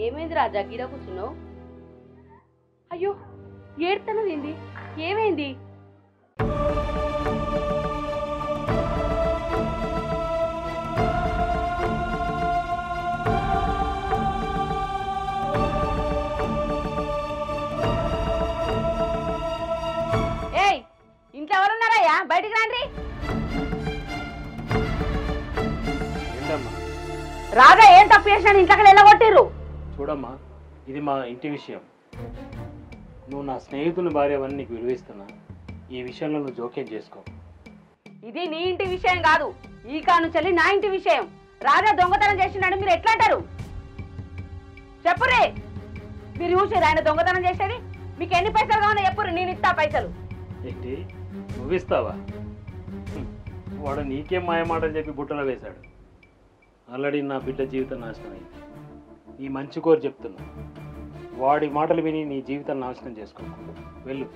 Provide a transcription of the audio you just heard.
ఏమైంది రాజా గిడ కూర్చున్నావు? అయ్యో ఏడుతున్నది, ఏమైంది? ఏయ్ ఇంట్లో ఎవరున్నారయ్యా? బయటికి రండి. రాజా ఏం తప్పు చేసినా ఇంట్లోకి వెళ్ళగొట్టిర్రు. చూడమ్మా, ఇది మా ఇంటి విషయం. నువ్వు నా స్నేహితుని భార్య అని నీకు విలువిస్తున్నా. ఈ విషయంలో నువ్వు జోక్యం చేసుకో. ఇది నీ ఇంటి విషయం కాదు, ఈ కానుంచెల్లి నా ఇంటి విషయం. రాజా దొంగతనం చేసినాడు మీరు ఎట్లా అంటారు? చెప్పురే, మీరు చూసారు ఆయన దొంగతనం చేసేది? మీకు ఎన్ని పైసలు కావాలో చెప్పురు, నేను ఇస్తా పైసలు. ఏంటి నువ్విస్తావా? వాడు నీకేం మాయమాటని చెప్పి బుట్టలో వేశాడు. ఆల్రెడీ నా బిడ్డ జీవితం నాశనం అయింది. నీ మంచి కోరి చెప్తున్నా, వాడి మాటలు విని నీ జీవితం నాశనం చేసుకో. వెళ్ళు.